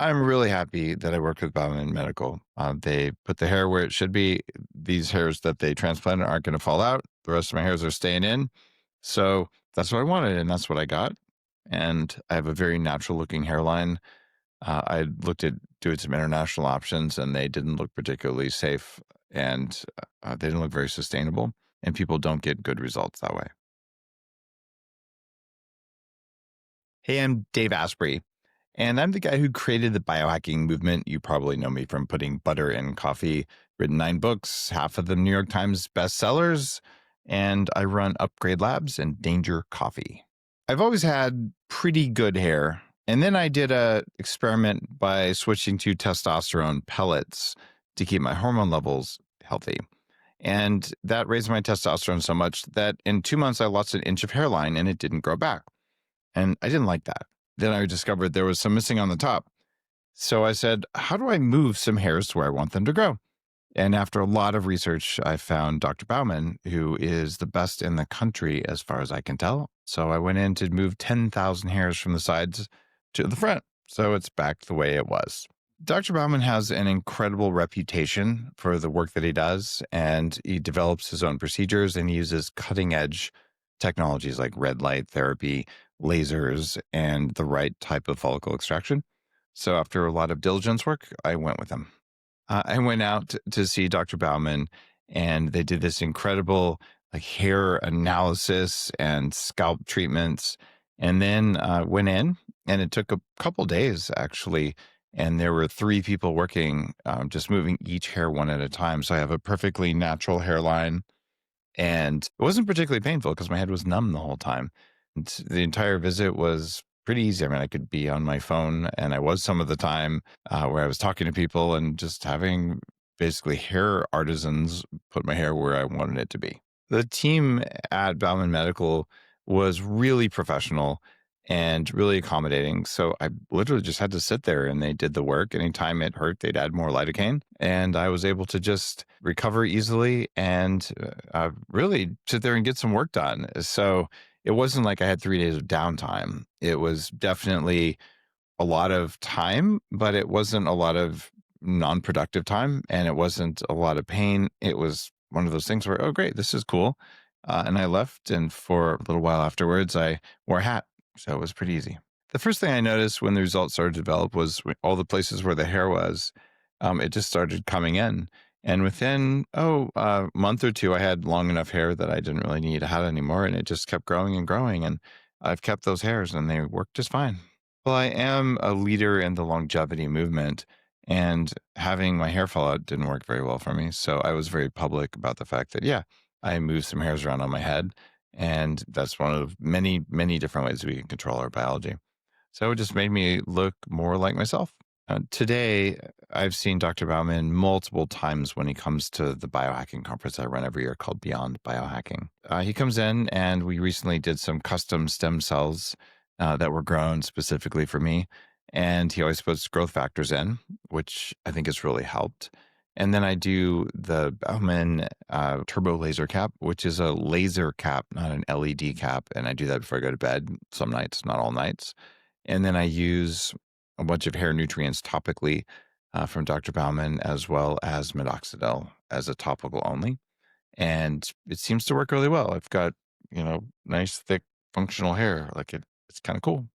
I'm really happy that I work with Bauman Medical. They put the hair where it should be. These hairs that they transplanted aren't going to fall out. The rest of my hairs are staying in. So that's what I wanted, and that's what I got. And I have a very natural looking hairline. I looked at doing some international options, and they didn't look particularly safe, and they didn't look very sustainable. And people don't get good results that way. Hey, I'm Dave Asprey, and I'm the guy who created the biohacking movement. You probably know me from putting butter in coffee, written 9 books, half of them New York Times bestsellers, and I run Upgrade Labs and Danger Coffee. I've always had pretty good hair, and then I did a experiment by switching to testosterone pellets to keep my hormone levels healthy. And that raised my testosterone so much that in 2 months I lost an inch of hairline and it didn't grow back. And I didn't like that. Then I discovered there was some missing on the top. So I said, how do I move some hairs to where I want them to grow? And after a lot of research, I found Dr. Bauman, who is the best in the country as far as I can tell. So I went in to move 10,000 hairs from the sides to the front. So it's back the way it was. Dr. Bauman has an incredible reputation for the work that he does, and he develops his own procedures and he uses cutting edge technologies like red light therapy, lasers, and the right type of follicle extraction. So after a lot of diligence work, I went with him. I went out to see Dr. Bauman, and they did this incredible like hair analysis and scalp treatments, and then went in, and it took a couple days actually. And there were 3 people working, just moving each hair one at a time. So I have a perfectly natural hairline, and it wasn't particularly painful because my head was numb the whole time. The entire visit was pretty easy. I mean, I could be on my phone, and I was some of the time where I was talking to people and just having basically hair artisans put my hair where I wanted it to be. The team at Bauman Medical was really professional and really accommodating. So I literally just had to sit there and they did the work. Anytime it hurt, they'd add more lidocaine. And I was able to just recover easily and really sit there and get some work done. So it wasn't like I had 3 days of downtime. It was definitely a lot of time, but it wasn't a lot of non-productive time, and it wasn't a lot of pain. It was one of those things where, oh, great, this is cool. And I left, and for a little while afterwards, I wore a hat. So it was pretty easy. The first thing I noticed when the results started to develop was all the places where the hair was, it just started coming in. And within, a month or two, I had long enough hair that I didn't really need a hat anymore. And it just kept growing and growing. And I've kept those hairs and they work just fine. Well, I am a leader in the longevity movement, and having my hair fall out didn't work very well for me. So I was very public about the fact that, yeah, I moved some hairs around on my head. And that's one of many, many different ways we can control our biology. So it just made me look more like myself. Today, I've seen Dr. Bauman multiple times when he comes to the biohacking conference I run every year called Beyond Biohacking. He comes in, and we recently did some custom stem cells that were grown specifically for me. And he always puts growth factors in, which I think has really helped. And then I do the Bauman Turbo LaserCap, which is a laser cap, not an LED cap. And I do that before I go to bed some nights, not all nights. And then I use a bunch of hair nutrients topically from Dr. Bauman, as well as minoxidil as a topical only. And it seems to work really well. I've got, nice, thick, functional hair. It's kind of cool.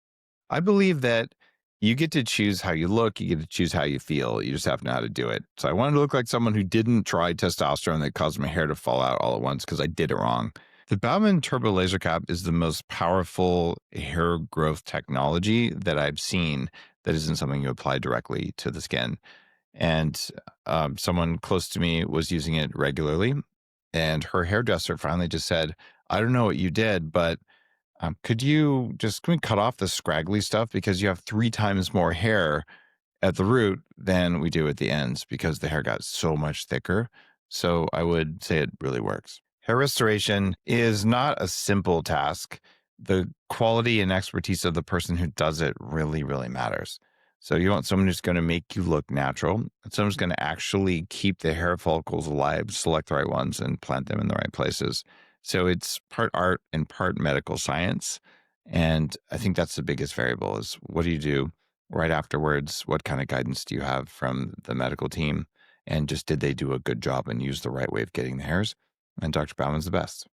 I believe that you get to choose how you look, you get to choose how you feel. You just have to know how to do it. So I wanted to look like someone who didn't try testosterone that caused my hair to fall out all at once because I did it wrong. The Bauman Turbo LaserCap is the most powerful hair growth technology that I've seen that isn't something you apply directly to the skin. And someone close to me was using it regularly, and her hairdresser finally just said, I don't know what you did, but can we cut off the scraggly stuff because you have 3 times more hair at the root than we do at the ends because the hair got so much thicker. So I would say it really works. Hair restoration is not a simple task. The quality and expertise of the person who does it really, really matters. So you want someone who's going to make you look natural, and someone who's going to actually keep the hair follicles alive, select the right ones, and plant them in the right places. So it's part art and part medical science. And I think that's the biggest variable is what do you do right afterwards? What kind of guidance do you have from the medical team? And just did they do a good job and use the right way of getting the hairs? And Dr. Bauman's the best.